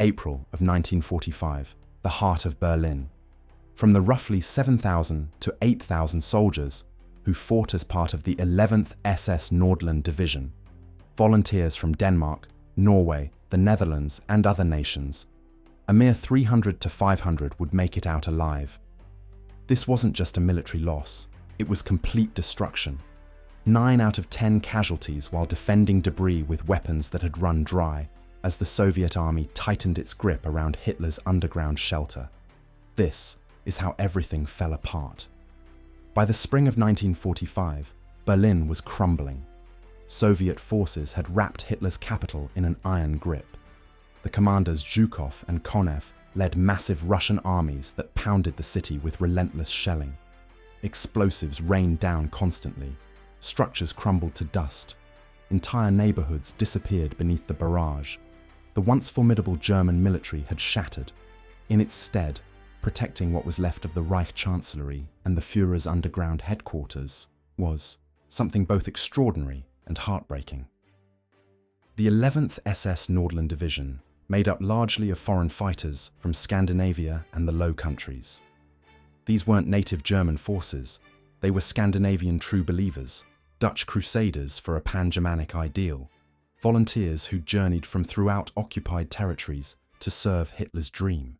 April of 1945, the heart of Berlin. From the roughly 7,000 to 8,000 soldiers who fought as part of the 11th SS Nordland Division, volunteers from Denmark, Norway, the Netherlands, and other nations, a mere 300 to 500 would make it out alive. This wasn't just a military loss, it was complete destruction. 9 out of 10 casualties while defending debris with weapons that had run dry as the Soviet army tightened its grip around Hitler's underground shelter. This is how everything fell apart. By the spring of 1945, Berlin was crumbling. Soviet forces had wrapped Hitler's capital in an iron grip. The commanders Zhukov and Konev led massive Russian armies that pounded the city with relentless shelling. Explosives rained down constantly. Structures crumbled to dust. Entire neighborhoods disappeared beneath the barrage. The once formidable German military had shattered. In its stead, protecting what was left of the Reich Chancellery and the Führer's underground headquarters was something both extraordinary and heartbreaking. The 11th SS Nordland Division, made up largely of foreign fighters from Scandinavia and the Low Countries. These weren't native German forces, they were Scandinavian true believers, Dutch crusaders for a pan-Germanic ideal, volunteers who journeyed from throughout occupied territories to serve Hitler's dream.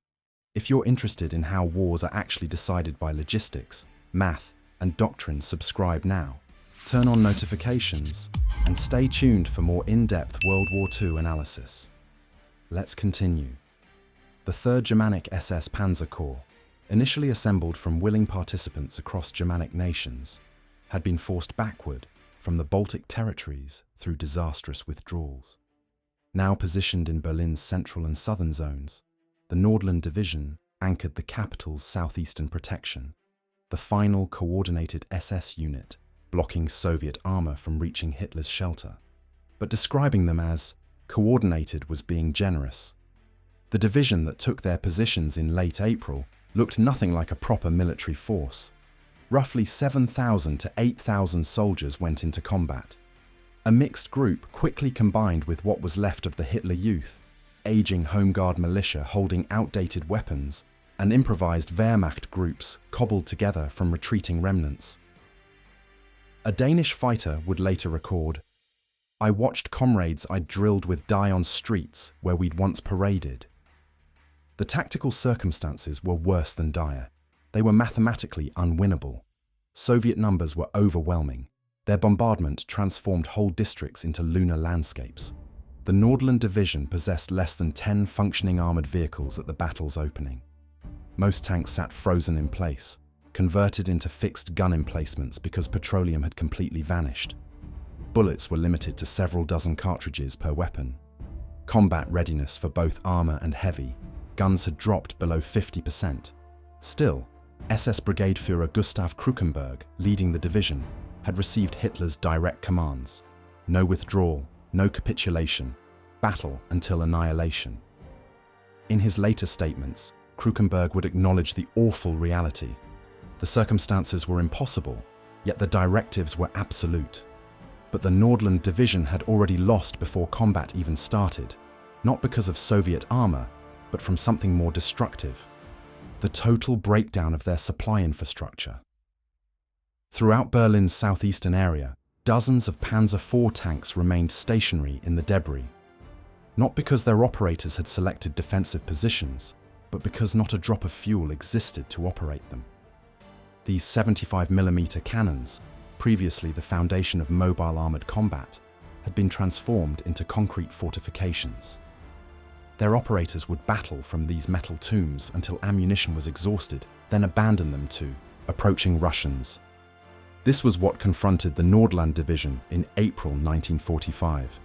If you're interested in how wars are actually decided by logistics, math, and doctrine, subscribe now. Turn on notifications and stay tuned for more in-depth World War II analysis. Let's continue. The 3rd Germanic SS Panzer Corps, initially assembled from willing participants across Germanic nations, had been forced backward from the Baltic territories through disastrous withdrawals. Now positioned in Berlin's central and southern zones, the Nordland Division anchored the capital's southeastern protection, the final coordinated SS unit blocking Soviet armor from reaching Hitler's shelter. But describing them as coordinated was being generous. The division that took their positions in late April looked nothing like a proper military force. Roughly 7,000 to 8,000 soldiers went into combat. A mixed group quickly combined with what was left of the Hitler Youth, aging Home Guard militia holding outdated weapons, and improvised Wehrmacht groups cobbled together from retreating remnants. A Danish fighter would later record, "I watched comrades I'd drilled with die on streets where we'd once paraded." The tactical circumstances were worse than dire. They were mathematically unwinnable. Soviet numbers were overwhelming. Their bombardment transformed whole districts into lunar landscapes. The Nordland Division possessed less than 10 functioning armored vehicles at the battle's opening. Most tanks sat frozen in place, converted into fixed gun emplacements because petroleum had completely vanished. Bullets were limited to several dozen cartridges per weapon. Combat readiness for both armor and heavy guns had dropped below 50%. Still, SS Brigade Führer Gustav Krukenberg, leading the division, had received Hitler's direct commands. No withdrawal, no capitulation, battle until annihilation. In his later statements, Krukenberg would acknowledge the awful reality. The circumstances were impossible, yet the directives were absolute. But the Nordland Division had already lost before combat even started, not because of Soviet armor, but from something more destructive: the total breakdown of their supply infrastructure. Throughout Berlin's southeastern area, dozens of Panzer IV tanks remained stationary in the debris, not because their operators had selected defensive positions, but because not a drop of fuel existed to operate them. These 75mm cannons, previously the foundation of mobile armored combat, had been transformed into concrete fortifications. Their operators would battle from these metal tombs until ammunition was exhausted, then abandon them to approaching Russians. This was what confronted the Nordland Division in April 1945.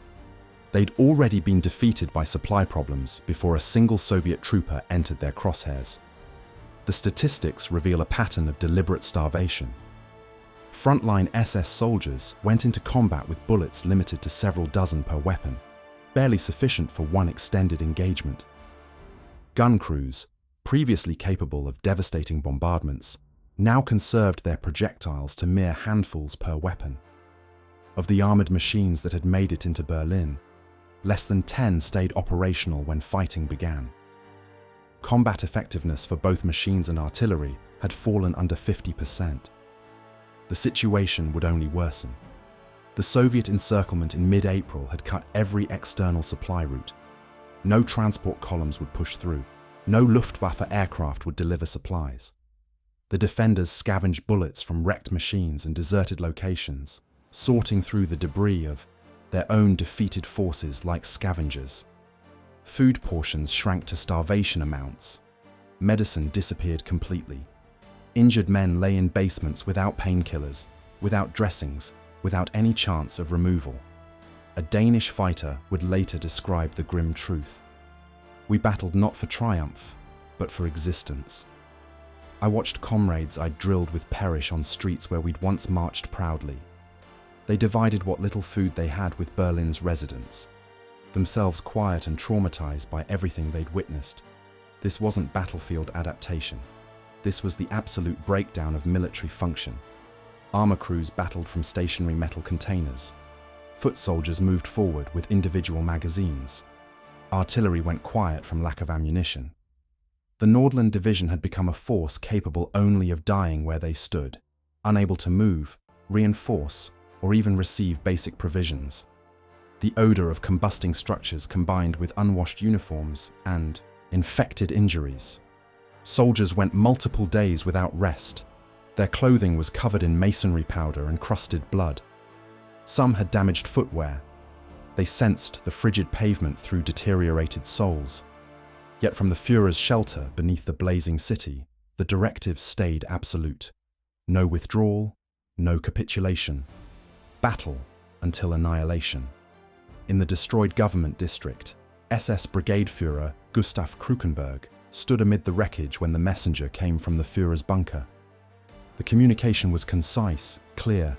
They'd already been defeated by supply problems before a single Soviet trooper entered their crosshairs. The statistics reveal a pattern of deliberate starvation. Frontline SS soldiers went into combat with bullets limited to several dozen per weapon, barely sufficient for one extended engagement. Gun crews, previously capable of devastating bombardments, now conserved their projectiles to mere handfuls per weapon. Of the armored machines that had made it into Berlin, Less than 10 stayed operational when fighting began. Combat effectiveness for both machines and artillery had fallen under 50%. The situation would only worsen. The Soviet encirclement in mid-April had cut every external supply route. No transport columns would push through. No Luftwaffe aircraft would deliver supplies. The defenders scavenged bullets from wrecked machines and deserted locations, sorting through the debris of their own defeated forces like scavengers. Food portions shrank to starvation amounts. Medicine disappeared completely. Injured men lay in basements without painkillers, without dressings, without any chance of removal. A Danish fighter would later describe the grim truth. We battled not for triumph, but for existence. I watched comrades I'd drilled with perish on streets where we'd once marched proudly. They divided what little food they had with Berlin's residents, themselves quiet and traumatized by everything they'd witnessed. This wasn't battlefield adaptation. This was the absolute breakdown of military function. Armor crews battled from stationary metal containers. Foot soldiers moved forward with individual magazines. Artillery went quiet from lack of ammunition. The Nordland division had become a force capable only of dying where they stood, unable to move, reinforce, or even receive basic provisions. The odor of combusting structures combined with unwashed uniforms and infected injuries. Soldiers went multiple days without rest. Their clothing was covered in masonry powder and crusted blood. Some had damaged footwear. They sensed the frigid pavement through deteriorated soles. Yet from the Führer's shelter beneath the blazing city, the directives stayed absolute. No withdrawal, no capitulation. Battle until annihilation. In the destroyed government district, SS Brigade Führer Gustav Krukenberg stood amid the wreckage when the messenger came from the Führer's bunker. The communication was concise, clear.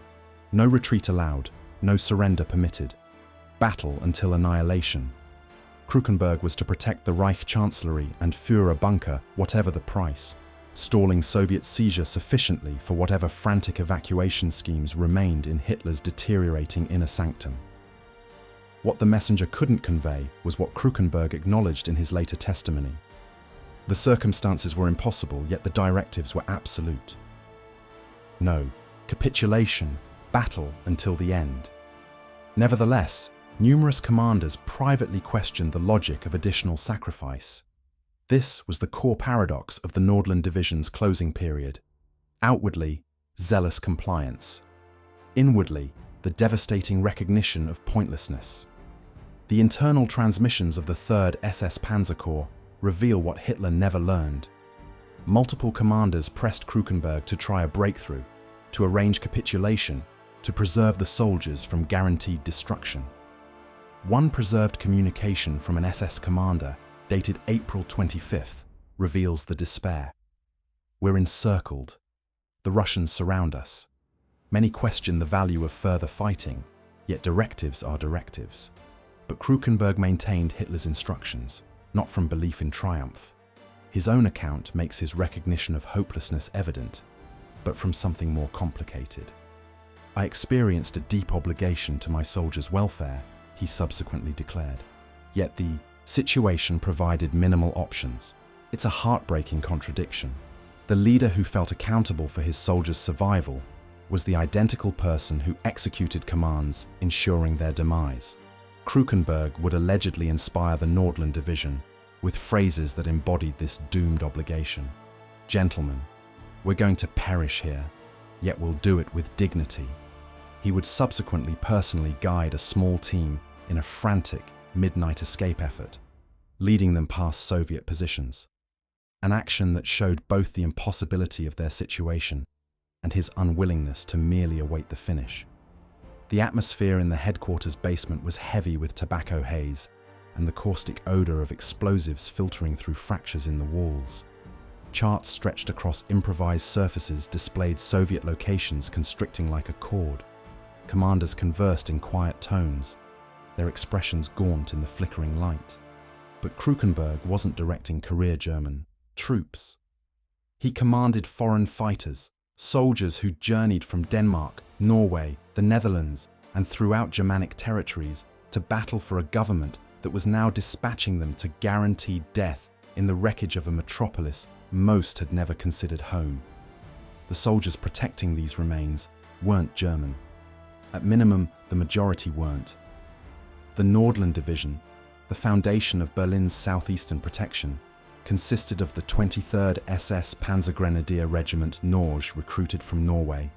No retreat allowed, no surrender permitted. Battle until annihilation. Krukenberg was to protect the Reich Chancellery and Führer bunker, whatever the price, stalling Soviet seizure sufficiently for whatever frantic evacuation schemes remained in Hitler's deteriorating inner sanctum. What the messenger couldn't convey was what Krukenberg acknowledged in his later testimony. The circumstances were impossible, yet the directives were absolute. No, capitulation, battle until the end. Nevertheless, numerous commanders privately questioned the logic of additional sacrifice. This was the core paradox of the Nordland Division's closing period. Outwardly, zealous compliance. Inwardly, the devastating recognition of pointlessness. The internal transmissions of the 3rd SS Panzer Corps reveal what Hitler never learned. Multiple commanders pressed Krukenberg to try a breakthrough, to arrange capitulation, to preserve the soldiers from guaranteed destruction. One preserved communication from an SS commander, dated April 25th, reveals the despair. We're encircled. The Russians surround us. Many question the value of further fighting, yet directives are directives. But Krukenberg maintained Hitler's instructions, not from belief in triumph. His own account makes his recognition of hopelessness evident, but from something more complicated. I experienced a deep obligation to my soldiers' welfare, he subsequently declared. Yet the situation provided minimal options. It's a heartbreaking contradiction. The leader who felt accountable for his soldiers' survival was the identical person who executed commands ensuring their demise. Krukenberg would allegedly inspire the Nordland Division with phrases that embodied this doomed obligation. Gentlemen, we're going to perish here, yet we'll do it with dignity. He would subsequently personally guide a small team in a frantic midnight escape effort, leading them past Soviet positions. An action that showed both the impossibility of their situation and his unwillingness to merely await the finish. The atmosphere in the headquarters basement was heavy with tobacco haze and the caustic odor of explosives filtering through fractures in the walls. Charts stretched across improvised surfaces displayed Soviet locations constricting like a cord. Commanders conversed in quiet tones, their expressions gaunt in the flickering light. But Krukenberg wasn't directing career German troops. He commanded foreign fighters, soldiers who journeyed from Denmark, Norway, the Netherlands, and throughout Germanic territories to battle for a government that was now dispatching them to guaranteed death in the wreckage of a metropolis most had never considered home. The soldiers protecting these remains weren't German. At minimum, the majority weren't. The Nordland division, the foundation of Berlin's southeastern protection, consisted of the 23rd SS Panzergrenadier Regiment Norge recruited from Norway,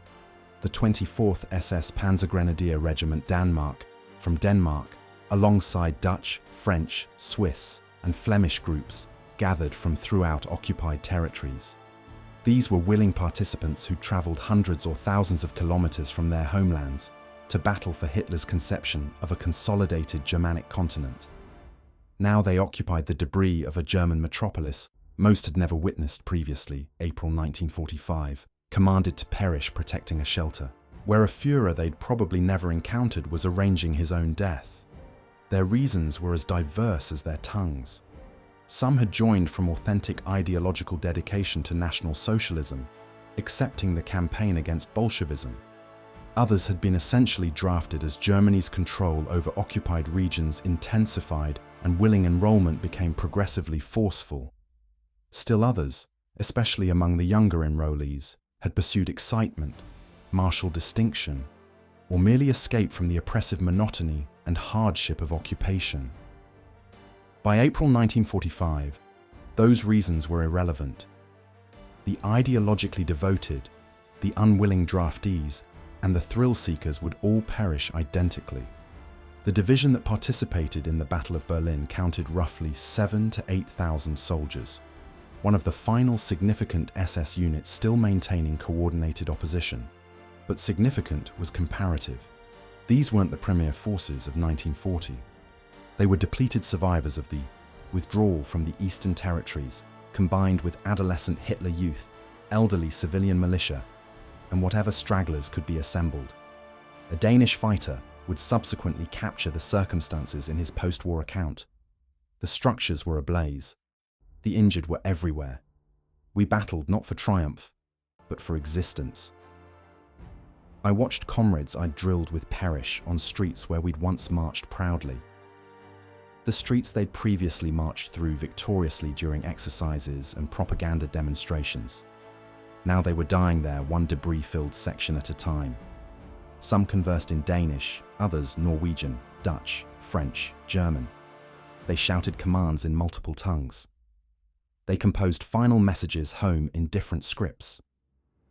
the 24th SS Panzergrenadier Regiment Danmark from Denmark, alongside Dutch, French, Swiss, and Flemish groups gathered from throughout occupied territories. These were willing participants who travelled hundreds or thousands of kilometres from their homelands to battle for Hitler's conception of a consolidated Germanic continent. Now they occupied the debris of a German metropolis most had never witnessed previously, April 1945, commanded to perish protecting a shelter, where a Führer they'd probably never encountered was arranging his own death. Their reasons were as diverse as their tongues. Some had joined from authentic ideological dedication to National Socialism, accepting the campaign against Bolshevism. Others had been essentially drafted as Germany's control over occupied regions intensified and willing enrollment became progressively forceful. Still others, especially among the younger enrollees, had pursued excitement, martial distinction, or merely escape from the oppressive monotony and hardship of occupation. By April 1945, those reasons were irrelevant. The ideologically devoted, the unwilling draftees, and the thrill-seekers would all perish identically. The division that participated in the Battle of Berlin counted roughly 7,000 to 8,000 soldiers, one of the final significant SS units still maintaining coordinated opposition. But significant was comparative. These weren't the premier forces of 1940. They were depleted survivors of the withdrawal from the Eastern Territories, combined with adolescent Hitler youth, elderly civilian militia, and whatever stragglers could be assembled. A Danish fighter would subsequently capture the circumstances in his post-war account. The structures were ablaze. The injured were everywhere. We battled not for triumph, but for existence. I watched comrades I'd drilled with perish on streets where we'd once marched proudly. The streets they'd previously marched through victoriously during exercises and propaganda demonstrations. Now they were dying there, one debris-filled section at a time. Some conversed in Danish, others Norwegian, Dutch, French, German. They shouted commands in multiple tongues. They composed final messages home in different scripts.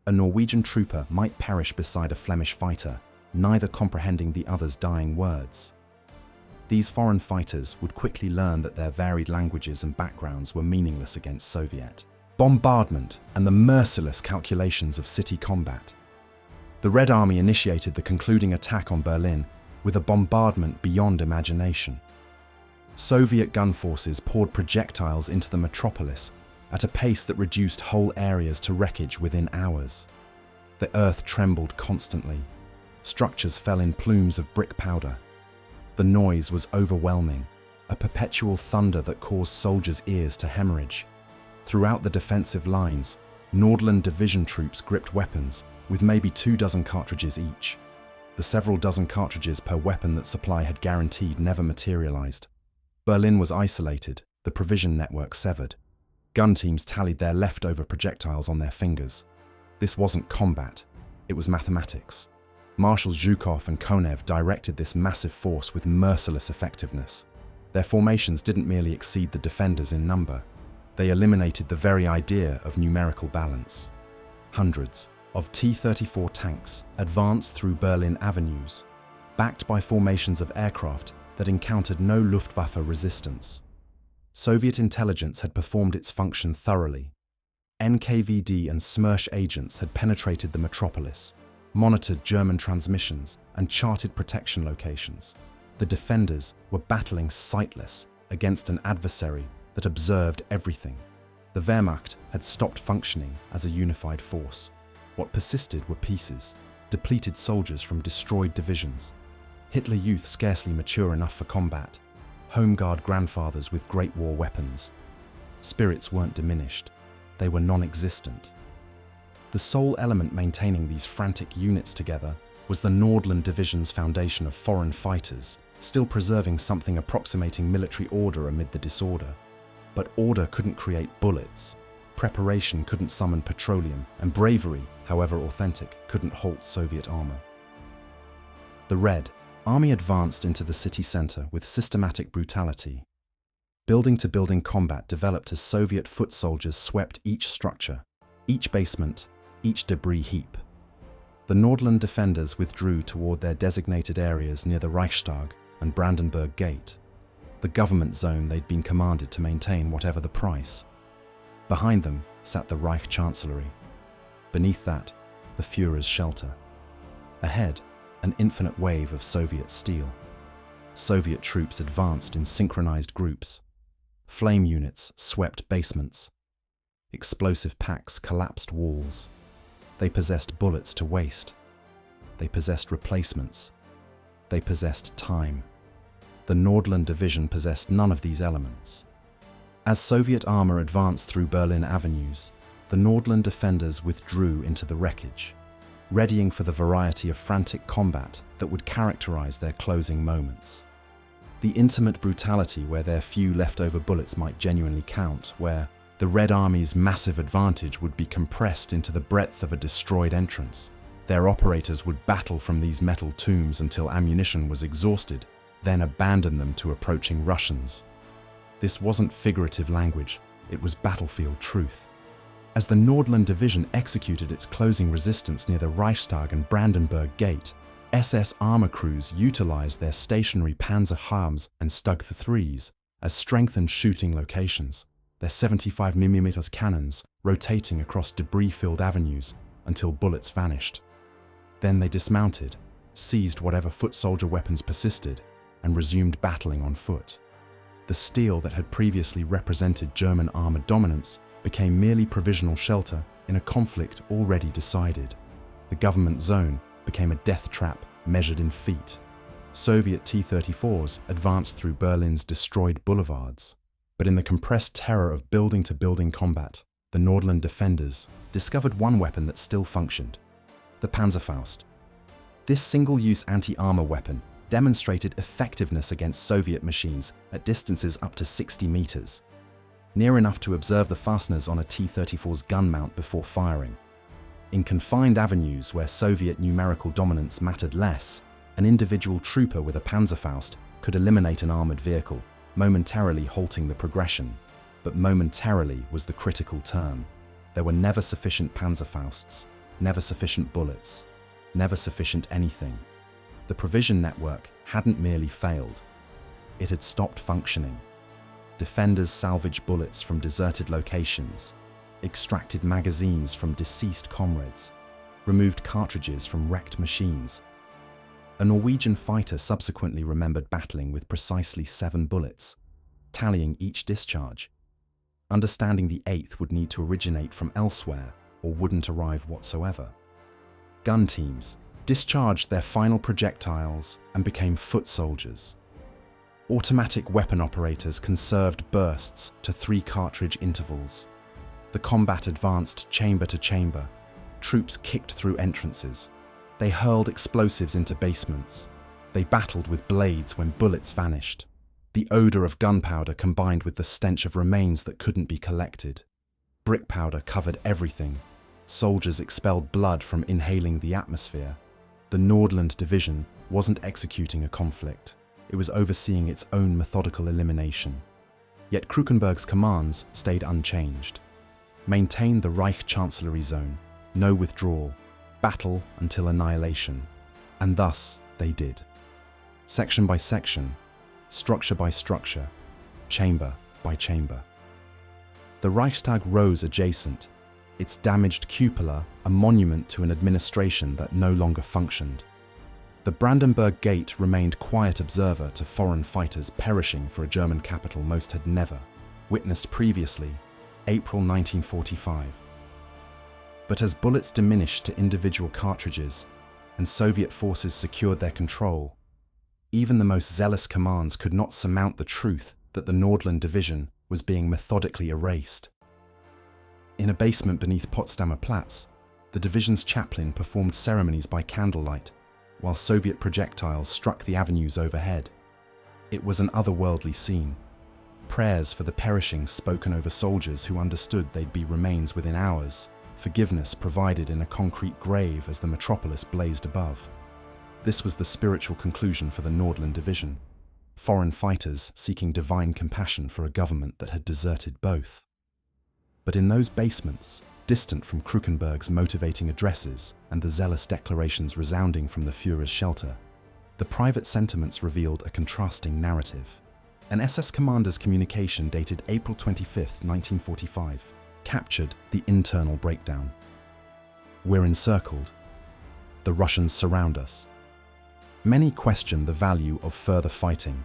A Norwegian trooper might perish beside a Flemish fighter, neither comprehending the other's dying words. These foreign fighters would quickly learn that their varied languages and backgrounds were meaningless against Soviet bombardment and the merciless calculations of city combat. The Red Army initiated the concluding attack on Berlin with a bombardment beyond imagination. Soviet gun forces poured projectiles into the metropolis at a pace that reduced whole areas to wreckage within hours. The earth trembled constantly. Structures fell in plumes of brick powder. The noise was overwhelming, a perpetual thunder that caused soldiers' ears to hemorrhage. Throughout the defensive lines, Nordland division troops gripped weapons with maybe 24 cartridges each. The several dozen cartridges per weapon that supply had guaranteed never materialized. Berlin was isolated, the provision network severed. Gun teams tallied their leftover projectiles on their fingers. This wasn't combat, it was mathematics. Marshals Zhukov and Konev directed this massive force with merciless effectiveness. Their formations didn't merely exceed the defenders in number, they eliminated the very idea of numerical balance. Hundreds of T-34 tanks advanced through Berlin avenues, backed by formations of aircraft that encountered no Luftwaffe resistance. Soviet intelligence had performed its function thoroughly. NKVD and Smersh agents had penetrated the metropolis, monitored German transmissions, and charted protection locations. The defenders were battling sightless against an adversary that observed everything. The Wehrmacht had stopped functioning as a unified force. What persisted were pieces, depleted soldiers from destroyed divisions, Hitler youth scarcely mature enough for combat, Home Guard grandfathers with Great War weapons. Spirits weren't diminished, they were non-existent. The sole element maintaining these frantic units together was the Nordland Division's foundation of foreign fighters, still preserving something approximating military order amid the disorder. But order couldn't create bullets, preparation couldn't summon petroleum, and bravery, however authentic, couldn't halt Soviet armor. The Red Army advanced into the city center with systematic brutality. Building-to-building combat developed as Soviet foot soldiers swept each structure, each basement, each debris heap. The Nordland defenders withdrew toward their designated areas near the Reichstag and Brandenburg Gate, the government zone they'd been commanded to maintain whatever the price. Behind them sat the Reich Chancellery. Beneath that, the Führer's shelter. Ahead, an infinite wave of Soviet steel. Soviet troops advanced in synchronized groups. Flame units swept basements. Explosive packs collapsed walls. They possessed bullets to waste. They possessed replacements. They possessed time. The Nordland division possessed none of these elements. As Soviet armor advanced through Berlin avenues, the Nordland defenders withdrew into the wreckage, readying for the variety of frantic combat that would characterize their closing moments. The intimate brutality where their few leftover bullets might genuinely count, where the Red Army's massive advantage would be compressed into the breadth of a destroyed entrance. Their operators would battle from these metal tombs until ammunition was exhausted, then abandon them to approaching Russians. This wasn't figurative language, it was battlefield truth. As the Nordland division executed its closing resistance near the Reichstag and Brandenburg Gate, SS armor crews utilized their stationary Panzerfaust and Stug 3s as strengthened shooting locations, their 75mm cannons rotating across debris-filled avenues until bullets vanished. Then they dismounted, seized whatever foot soldier weapons persisted, and resumed battling on foot. The steel that had previously represented German armor dominance became merely provisional shelter in a conflict already decided. The government zone became a death trap measured in feet. Soviet T-34s advanced through Berlin's destroyed boulevards. But in the compressed terror of building-to-building combat, the Nordland defenders discovered one weapon that still functioned: the Panzerfaust. This single-use anti-armor weapon demonstrated effectiveness against Soviet machines at distances up to 60 meters, near enough to observe the fasteners on a T-34's gun mount before firing. In confined avenues where Soviet numerical dominance mattered less, an individual trooper with a Panzerfaust could eliminate an armored vehicle, momentarily halting the progression. But momentarily was the critical term. There were never sufficient Panzerfausts, never sufficient bullets, never sufficient anything. The provision network hadn't merely failed, it had stopped functioning. Defenders salvaged bullets from deserted locations, extracted magazines from deceased comrades, removed cartridges from wrecked machines. A Norwegian fighter subsequently remembered battling with precisely 7 bullets, tallying each discharge. Understanding the 8th would need to originate from elsewhere or wouldn't arrive whatsoever. Gun teams discharged their final projectiles and became foot soldiers. Automatic weapon operators conserved bursts to 3 cartridge intervals. The combat advanced chamber to chamber. Troops kicked through entrances. They hurled explosives into basements. They battled with blades when bullets vanished. The odor of gunpowder combined with the stench of remains that couldn't be collected. Brick powder covered everything. Soldiers expelled blood from inhaling the atmosphere. The Nordland division wasn't executing a conflict. It was overseeing its own methodical elimination. Yet Krukenberg's commands stayed unchanged. Maintain the Reich Chancellery zone, no withdrawal, battle until annihilation. And thus they did. Section by section, structure by structure, chamber by chamber. The Reichstag rose adjacent, its damaged cupola a monument to an administration that no longer functioned. The Brandenburg Gate remained quiet observer to foreign fighters perishing for a German capital most had never witnessed previously, April 1945. But as bullets diminished to individual cartridges and Soviet forces secured their control, even the most zealous commands could not surmount the truth that the Nordland division was being methodically erased. In a basement beneath Potsdamer Platz, the division's chaplain performed ceremonies by candlelight, while Soviet projectiles struck the avenues overhead. It was an otherworldly scene. Prayers for the perishing spoken over soldiers who understood they'd be remains within hours, forgiveness provided in a concrete grave as the metropolis blazed above. This was the spiritual conclusion for the Nordland division, foreign fighters seeking divine compassion for a government that had deserted both. But in those basements, distant from Krukenberg's motivating addresses and the zealous declarations resounding from the Führer's shelter, the private sentiments revealed a contrasting narrative. An SS commander's communication dated April 25, 1945, captured the internal breakdown. "We're encircled. The Russians surround us. Many question the value of further fighting,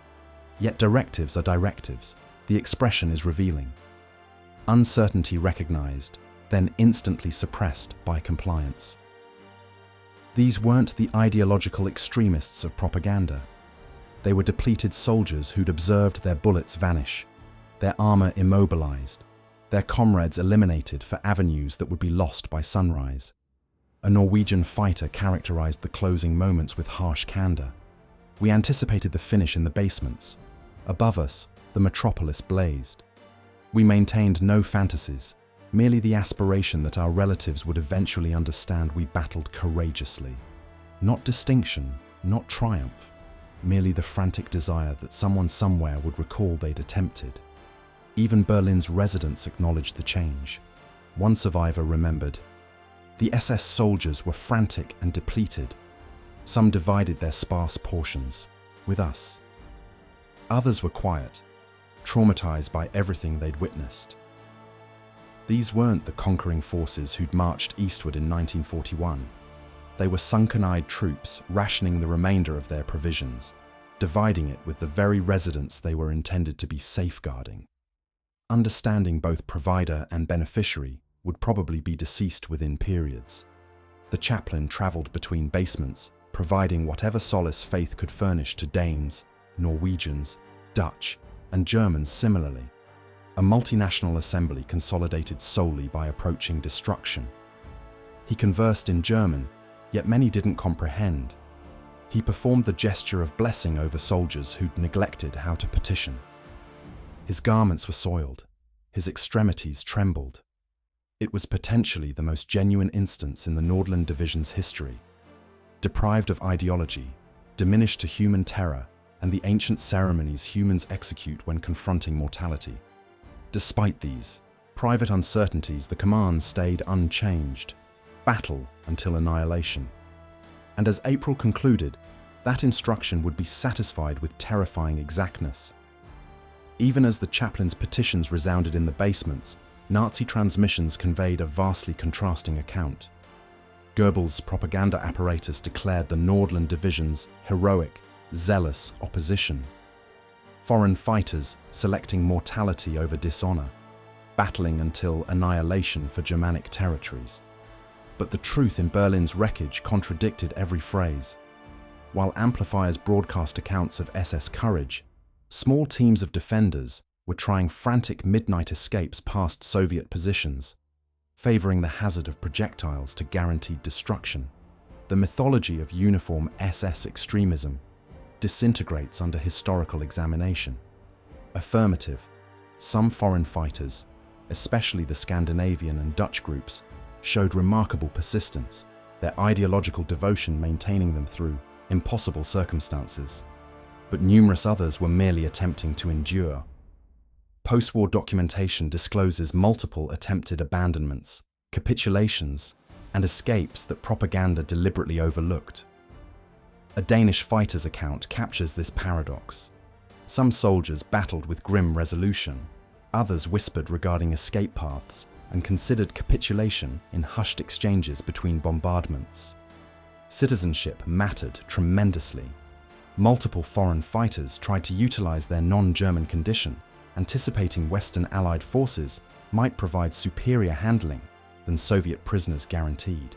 yet directives are directives. The expression is revealing. Uncertainty recognized, then instantly suppressed by compliance." These weren't the ideological extremists of propaganda. They were depleted soldiers who'd observed their bullets vanish, their armor immobilized, their comrades eliminated for avenues that would be lost by sunrise. A Norwegian fighter characterized the closing moments with harsh candor. "We anticipated the finish in the basements. Above us, the metropolis blazed. We maintained no fantasies, merely the aspiration that our relatives would eventually understand we battled courageously. Not distinction, not triumph, merely the frantic desire that someone somewhere would recall they'd attempted." Even Berlin's residents acknowledged the change. One survivor remembered, "The SS soldiers were frantic and depleted. Some divided their sparse portions with us. Others were quiet, traumatized by everything they'd witnessed." These weren't the conquering forces who'd marched eastward in 1941. They were sunken-eyed troops rationing the remainder of their provisions, dividing it with the very residents they were intended to be safeguarding. Understanding both provider and beneficiary would probably be deceased within periods. The chaplain travelled between basements, providing whatever solace faith could furnish to Danes, Norwegians, Dutch, and Germans similarly. A multinational assembly consolidated solely by approaching destruction. He conversed in German, yet many didn't comprehend. He performed the gesture of blessing over soldiers who'd neglected how to petition. His garments were soiled, his extremities trembled. It was potentially the most genuine instance in the Nordland division's history. Deprived of ideology, diminished to human terror and the ancient ceremonies humans execute when confronting mortality. Despite these private uncertainties, the command stayed unchanged. Battle until annihilation. And as April concluded, that instruction would be satisfied with terrifying exactness. Even as the chaplain's petitions resounded in the basements, Nazi transmissions conveyed a vastly contrasting account. Goebbels' propaganda apparatus declared the Nordland division's heroic, zealous opposition. Foreign fighters selecting mortality over dishonor, battling until annihilation for Germanic territories. But the truth in Berlin's wreckage contradicted every phrase. While amplifiers broadcast accounts of SS courage, small teams of defenders were trying frantic midnight escapes past Soviet positions, favoring the hazard of projectiles to guaranteed destruction. The mythology of uniform SS extremism disintegrates under historical examination. Affirmative, some foreign fighters, especially the Scandinavian and Dutch groups, showed remarkable persistence, their ideological devotion maintaining them through impossible circumstances. But numerous others were merely attempting to endure. Post-war documentation discloses multiple attempted abandonments, capitulations, and escapes that propaganda deliberately overlooked. A Danish fighter's account captures this paradox. Some soldiers battled with grim resolution, others whispered regarding escape paths and considered capitulation in hushed exchanges between bombardments. Citizenship mattered tremendously. Multiple foreign fighters tried to utilize their non-German condition, anticipating Western Allied forces might provide superior handling than Soviet prisoners guaranteed.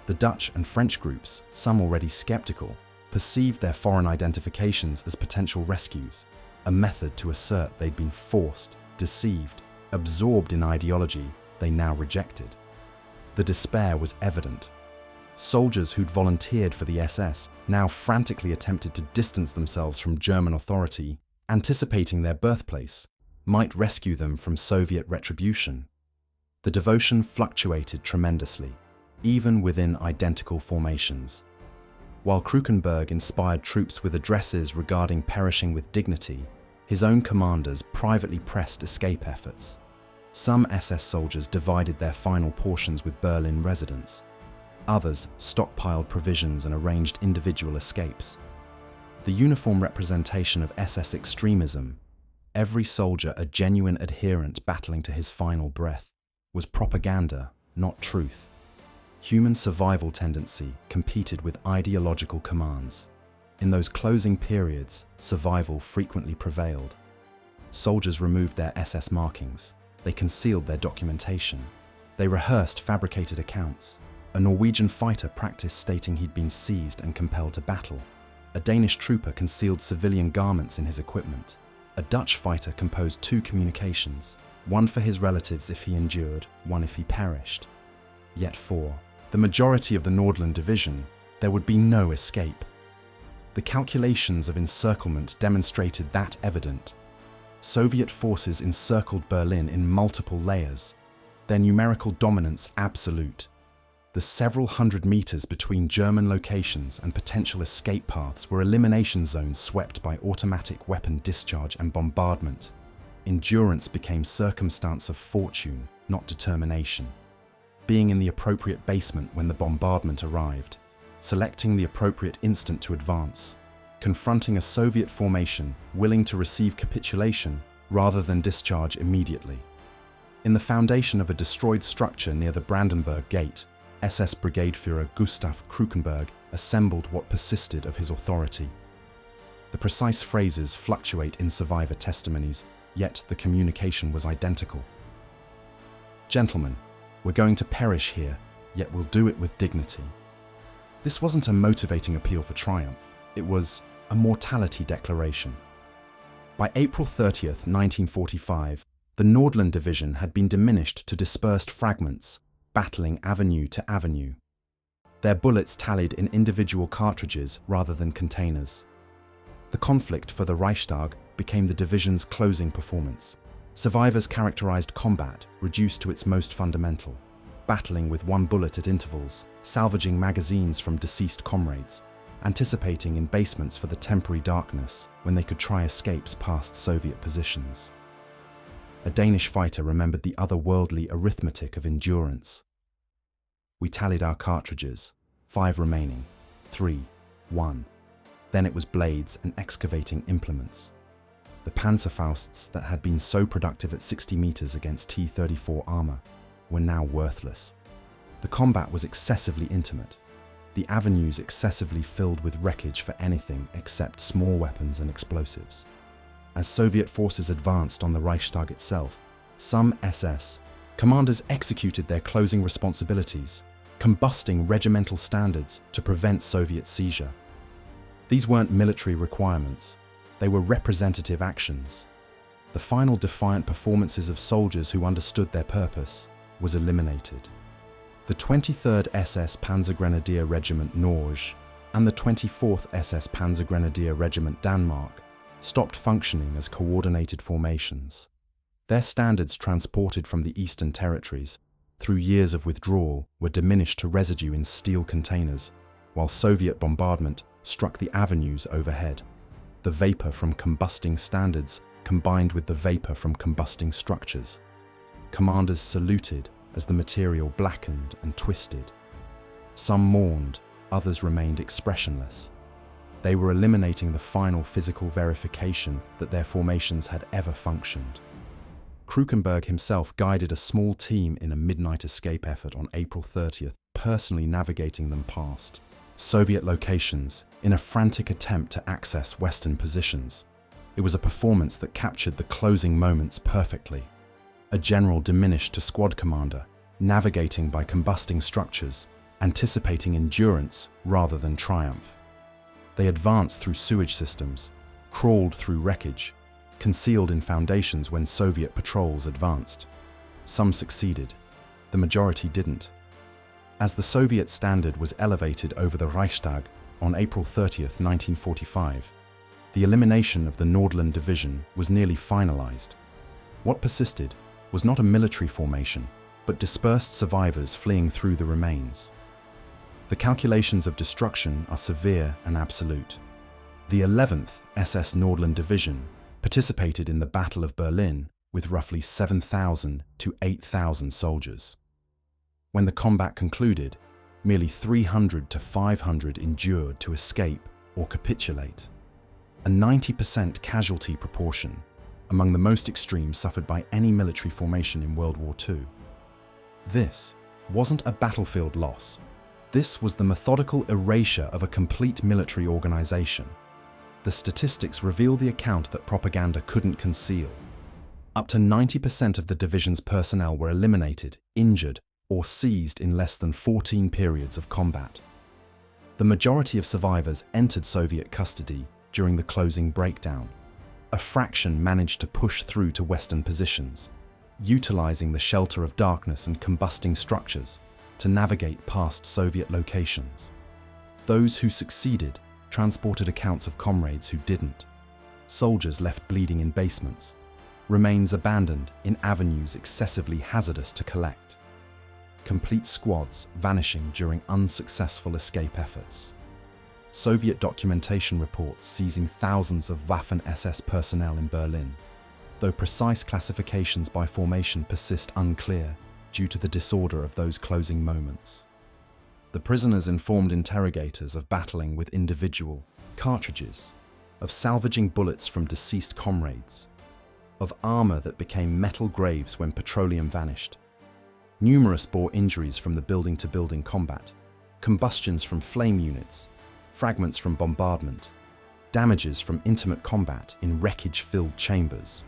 The Dutch and French groups, some already skeptical, perceived their foreign identifications as potential rescues, a method to assert they'd been forced, deceived, absorbed in ideology they now rejected. The despair was evident. Soldiers who'd volunteered for the SS now frantically attempted to distance themselves from German authority, anticipating their birthplace might rescue them from Soviet retribution. The devotion fluctuated tremendously, even within identical formations. While Krukenberg inspired troops with addresses regarding perishing with dignity, his own commanders privately pressed escape efforts. Some SS soldiers divided their final portions with Berlin residents. Others stockpiled provisions and arranged individual escapes. The uniform representation of SS extremism, every soldier a genuine adherent battling to his final breath, was propaganda, not truth. Human survival tendency competed with ideological commands. In those closing periods, survival frequently prevailed. Soldiers removed their SS markings. They concealed their documentation. They rehearsed fabricated accounts. A Norwegian fighter practiced stating he'd been seized and compelled to battle. A Danish trooper concealed civilian garments in his equipment. A Dutch fighter composed 2 communications, one for his relatives if he endured, one if he perished. Yet for the majority of the Nordland division, there would be no escape. The calculations of encirclement demonstrated that evident. Soviet forces encircled Berlin in multiple layers, their numerical dominance absolute. The several hundred meters between German locations and potential escape paths were elimination zones swept by automatic weapon discharge and bombardment. Endurance became circumstance of fortune, not determination. Being in the appropriate basement when the bombardment arrived, selecting the appropriate instant to advance, confronting a Soviet formation willing to receive capitulation rather than discharge immediately. In the foundation of a destroyed structure near the Brandenburg Gate, SS Brigade Führer Gustav Krukenberg assembled what persisted of his authority. The precise phrases fluctuate in survivor testimonies, yet the communication was identical. "Gentlemen, we're going to perish here, yet we'll do it with dignity." This wasn't a motivating appeal for triumph, it was a mortality declaration. By April 30th, 1945, the Nordland division had been diminished to dispersed fragments, battling avenue to avenue. Their bullets tallied in individual cartridges rather than containers. The conflict for the Reichstag became the division's closing performance. Survivors characterized combat reduced to its most fundamental, battling with one bullet at intervals, salvaging magazines from deceased comrades, anticipating in basements for the temporary darkness when they could try escapes past Soviet positions. A Danish fighter remembered the otherworldly arithmetic of endurance. "We tallied our cartridges, 5 remaining, 3, 1. Then it was blades and excavating implements. The Panzerfausts that had been so productive at 60 meters against T-34 armor were now worthless. The combat was excessively intimate, the avenues excessively filled with wreckage for anything except small weapons and explosives. As Soviet forces advanced on the Reichstag itself, some SS commanders executed their closing responsibilities, combusting regimental standards to prevent Soviet seizure. These weren't military requirements, they were representative actions. The final defiant performances of soldiers who understood their purpose was eliminated. The 23rd SS Panzergrenadier Regiment Norge and the 24th SS Panzergrenadier Regiment Denmark stopped functioning as coordinated formations. Their standards transported from the Eastern Territories through years of withdrawal were diminished to residue in steel containers, while Soviet bombardment struck the avenues overhead. The vapor from combusting standards combined with the vapor from combusting structures. Commanders saluted as the material blackened and twisted. Some mourned, others remained expressionless. They were eliminating the final physical verification that their formations had ever functioned. Krukenberg himself guided a small team in a midnight escape effort on April 30th, personally navigating them past Soviet locations in a frantic attempt to access Western positions. It was a performance that captured the closing moments perfectly. A general diminished to squad commander, navigating by combusting structures, anticipating endurance rather than triumph. They advanced through sewage systems, crawled through wreckage, concealed in foundations when Soviet patrols advanced. Some succeeded, the majority didn't. As the Soviet standard was elevated over the Reichstag on April 30th, 1945, the elimination of the Nordland division was nearly finalized. What persisted was not a military formation, but dispersed survivors fleeing through the remains. The calculations of destruction are severe and absolute. The 11th SS Nordland Division participated in the Battle of Berlin with roughly 7,000 to 8,000 soldiers. When the combat concluded, merely 300 to 500 endured to escape or capitulate, a 90% casualty proportion, among the most extreme suffered by any military formation in World War II. This wasn't a battlefield loss. This was the methodical erasure of a complete military organization. The statistics reveal the account that propaganda couldn't conceal. Up to 90% of the division's personnel were eliminated, injured, or seized in less than 14 periods of combat. The majority of survivors entered Soviet custody during the closing breakdown. A fraction managed to push through to Western positions, utilizing the shelter of darkness and combusting structures to navigate past Soviet locations. Those who succeeded transported accounts of comrades who didn't. Soldiers left bleeding in basements, remains abandoned in avenues excessively hazardous to collect. Complete squads vanishing during unsuccessful escape efforts. Soviet documentation reports seizing thousands of Waffen-SS personnel in Berlin, though precise classifications by formation persist unclear due to the disorder of those closing moments. The prisoners informed interrogators of battling with individual cartridges, of salvaging bullets from deceased comrades, of armor that became metal graves when petroleum vanished. Numerous bore injuries from the building-to-building combat, combustions from flame units, fragments from bombardment, damages from intimate combat in wreckage-filled chambers.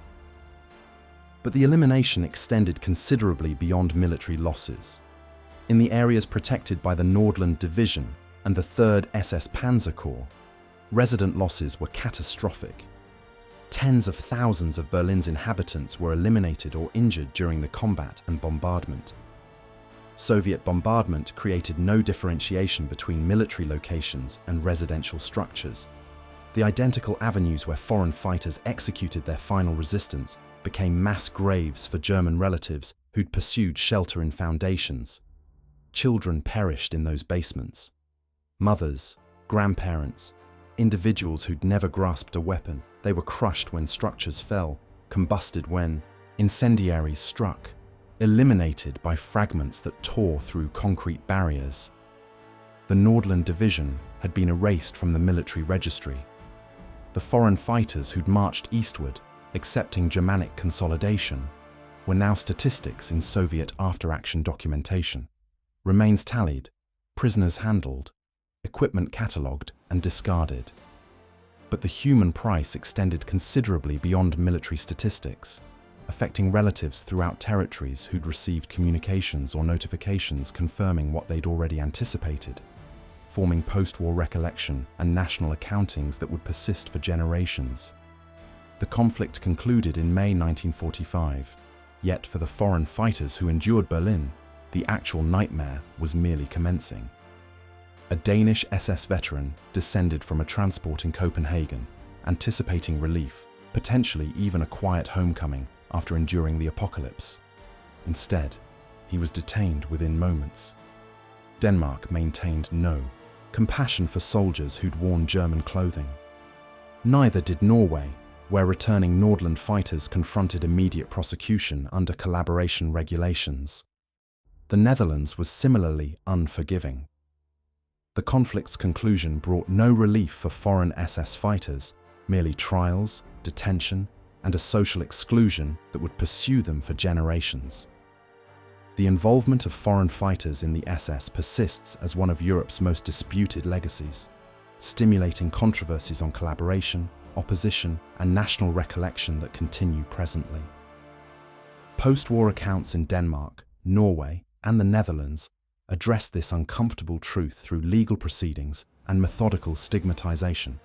But the elimination extended considerably beyond military losses. In the areas protected by the Nordland Division and the 3rd SS Panzer Corps, resident losses were catastrophic. Tens of thousands of Berlin's inhabitants were eliminated or injured during the combat and bombardment. Soviet bombardment created no differentiation between military locations and residential structures. The identical avenues where foreign fighters executed their final resistance became mass graves for German relatives who'd pursued shelter in foundations. Children perished in those basements. Mothers, grandparents, individuals who'd never grasped a weapon, they were crushed when structures fell, combusted when incendiaries struck, eliminated by fragments that tore through concrete barriers. The Nordland Division had been erased from the military registry. The foreign fighters who'd marched eastward, accepting Germanic consolidation, were now statistics in Soviet after-action documentation. Remains tallied, prisoners handled, equipment catalogued and discarded. But the human price extended considerably beyond military statistics, affecting relatives throughout territories who'd received communications or notifications confirming what they'd already anticipated, forming post-war recollection and national accountings that would persist for generations. The conflict concluded in May 1945, yet for the foreign fighters who endured Berlin, the actual nightmare was merely commencing. A Danish SS veteran descended from a transport in Copenhagen, anticipating relief, potentially even a quiet homecoming after enduring the apocalypse. Instead, he was detained within moments. Denmark maintained no compassion for soldiers who'd worn German clothing. Neither did Norway, where returning Nordland fighters confronted immediate prosecution under collaboration regulations. The Netherlands was similarly unforgiving. The conflict's conclusion brought no relief for foreign SS fighters, merely trials, detention, and a social exclusion that would pursue them for generations. The involvement of foreign fighters in the SS persists as one of Europe's most disputed legacies, stimulating controversies on collaboration, opposition, and national recollection that continue presently. Post-war accounts in Denmark, Norway, and the Netherlands addressed this uncomfortable truth through legal proceedings and methodical stigmatization.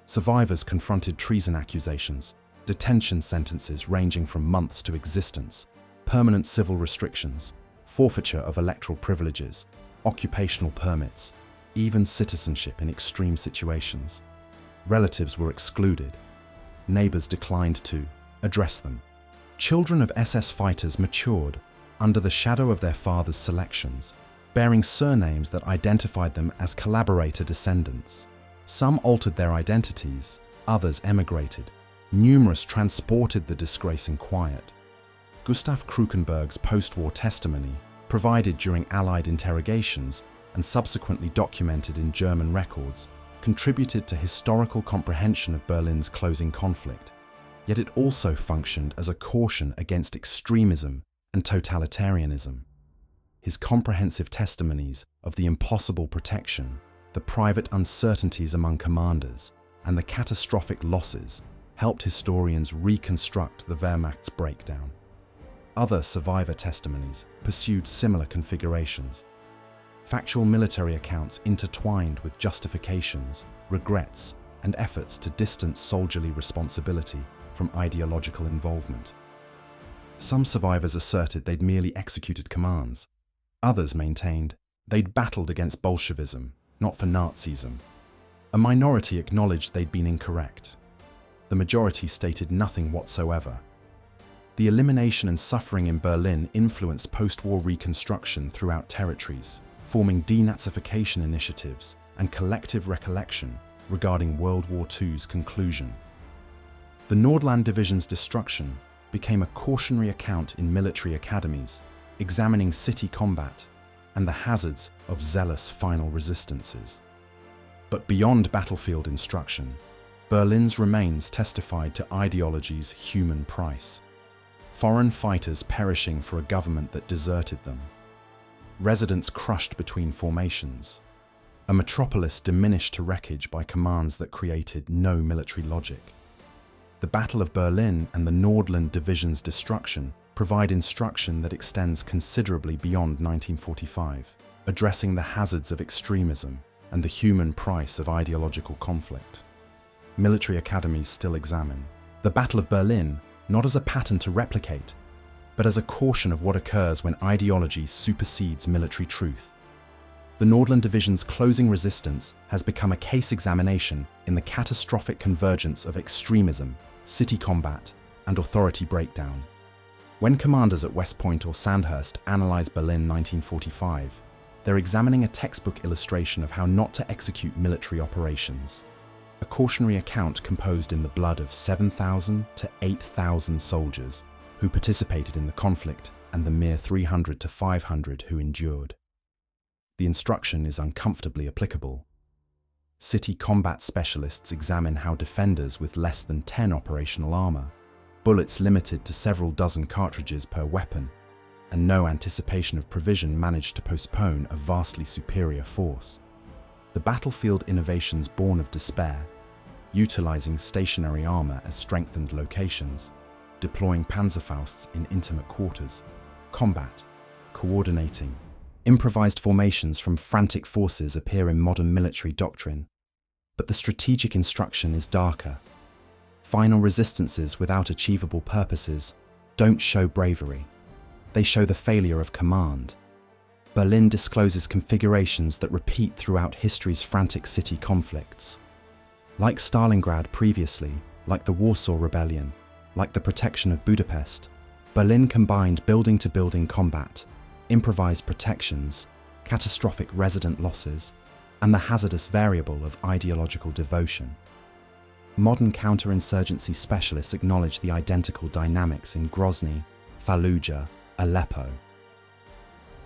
Survivors confronted treason accusations, detention sentences ranging from months to existence, permanent civil restrictions, forfeiture of electoral privileges, occupational permits, even citizenship in extreme situations. Relatives were excluded. Neighbors declined to address them. Children of SS fighters matured under the shadow of their fathers' selections, bearing surnames that identified them as collaborator descendants. Some altered their identities, others emigrated. Numerous transported the disgrace in quiet. Gustav Krukenberg's post-war testimony, provided during Allied interrogations and subsequently documented in German records, contributed to historical comprehension of Berlin's closing conflict. Yet it also functioned as a caution against extremism and totalitarianism. His comprehensive testimonies of the impossible protection, the private uncertainties among commanders, and the catastrophic losses helped historians reconstruct the Wehrmacht's breakdown. Other survivor testimonies pursued similar configurations. Factual military accounts intertwined with justifications, regrets, and efforts to distance soldierly responsibility from ideological involvement. Some survivors asserted they'd merely executed commands. Others maintained they'd battled against Bolshevism, not for Nazism. A minority acknowledged they'd been incorrect. The majority stated nothing whatsoever. The elimination and suffering in Berlin influenced post-war reconstruction throughout territories, forming denazification initiatives and collective recollection regarding World War II's conclusion. The Nordland Division's destruction became a cautionary account in military academies, examining city combat and the hazards of zealous final resistances. But beyond battlefield instruction, Berlin's remains testified to ideology's human price. Foreign fighters perishing for a government that deserted them. Residents crushed between formations. A metropolis diminished to wreckage by commands that created no military logic. The Battle of Berlin and the Nordland Division's destruction provide instruction that extends considerably beyond 1945, addressing the hazards of extremism and the human price of ideological conflict. Military academies still examine the Battle of Berlin not as a pattern to replicate, but as a caution of what occurs when ideology supersedes military truth. The Nordland Division's closing resistance has become a case examination in the catastrophic convergence of extremism, city combat, and authority breakdown. When commanders at West Point or Sandhurst analyze Berlin 1945, they're examining a textbook illustration of how not to execute military operations. A cautionary account composed in the blood of 7,000 to 8,000 soldiers who participated in the conflict and the mere 300 to 500 who endured. The instruction is uncomfortably applicable. City combat specialists examine how defenders with less than 10 operational armor, bullets limited to several dozen cartridges per weapon, and no anticipation of provision managed to postpone a vastly superior force. The battlefield innovations born of despair, utilizing stationary armor as strengthened locations, deploying Panzerfausts in intimate quarters, combat, coordinating, improvised formations from frantic forces appear in modern military doctrine, but the strategic instruction is darker. Final resistances without achievable purposes don't show bravery. They show the failure of command. Berlin discloses configurations that repeat throughout history's frantic city conflicts. Like Stalingrad previously, like the Warsaw Rebellion, like the protection of Budapest, Berlin combined building-to-building combat, improvised protections, catastrophic resident losses, and the hazardous variable of ideological devotion. Modern counterinsurgency specialists acknowledge the identical dynamics in Grozny, Fallujah, Aleppo.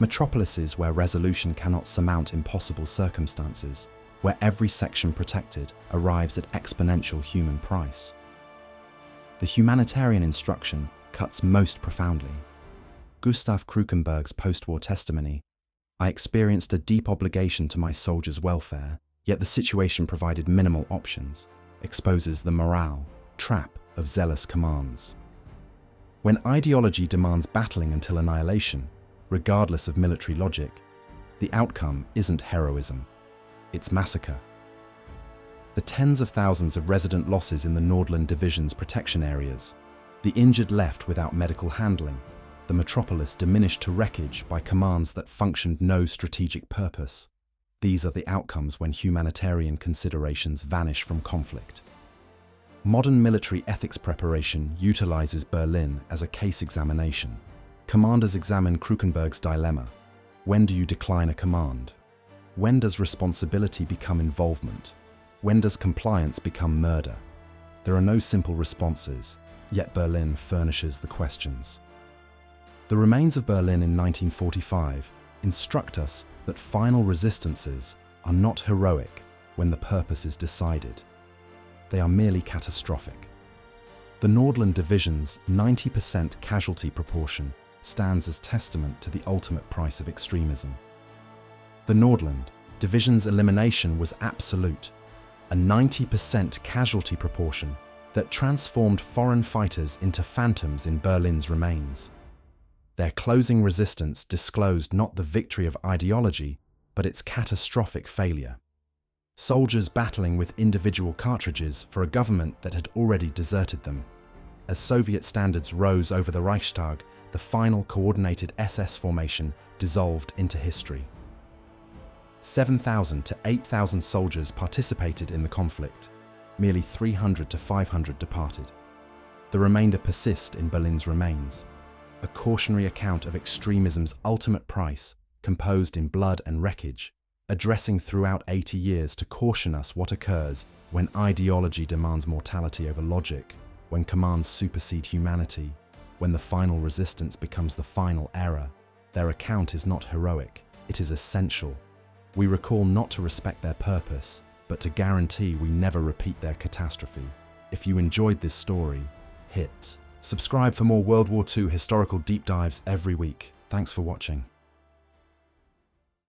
Metropolises where resolution cannot surmount impossible circumstances, where every section protected arrives at exponential human price. The humanitarian instruction cuts most profoundly. Gustav Krukenberg's post-war testimony, "I experienced a deep obligation to my soldiers' welfare, yet the situation provided minimal options," exposes the morale trap of zealous commands. When ideology demands battling until annihilation, regardless of military logic, the outcome isn't heroism, it's massacre. The tens of thousands of resident losses in the Nordland Division's protection areas, the injured left without medical handling, the metropolis diminished to wreckage by commands that functioned no strategic purpose. These are the outcomes when humanitarian considerations vanish from conflict. Modern military ethics preparation utilizes Berlin as a case examination. Commanders examine Krukenberg's dilemma. When do you decline a command? When does responsibility become involvement? When does compliance become murder? There are no simple responses, yet Berlin furnishes the questions. The remains of Berlin in 1945 instruct us that final resistances are not heroic when the purpose is decided. They are merely catastrophic. The Nordland division's 90% casualty proportion stands as testament to the ultimate price of extremism. The Nordland division's elimination was absolute, a 90% casualty proportion that transformed foreign fighters into phantoms in Berlin's remains. Their closing resistance disclosed not the victory of ideology, but its catastrophic failure. Soldiers battling with individual cartridges for a government that had already deserted them. As Soviet standards rose over the Reichstag, the final coordinated SS formation dissolved into history. 7,000 to 8,000 soldiers participated in the conflict. Merely 300 to 500 departed. The remainder persist in Berlin's remains. A cautionary account of extremism's ultimate price, composed in blood and wreckage, addressing throughout 80 years to caution us what occurs when ideology demands mortality over logic, when commands supersede humanity, when the final resistance becomes the final error. Their account is not heroic, it is essential. We recall not to respect their purpose, but to guarantee we never repeat their catastrophe. If you enjoyed this story, hit subscribe for more World War II historical deep dives every week. Thanks for watching.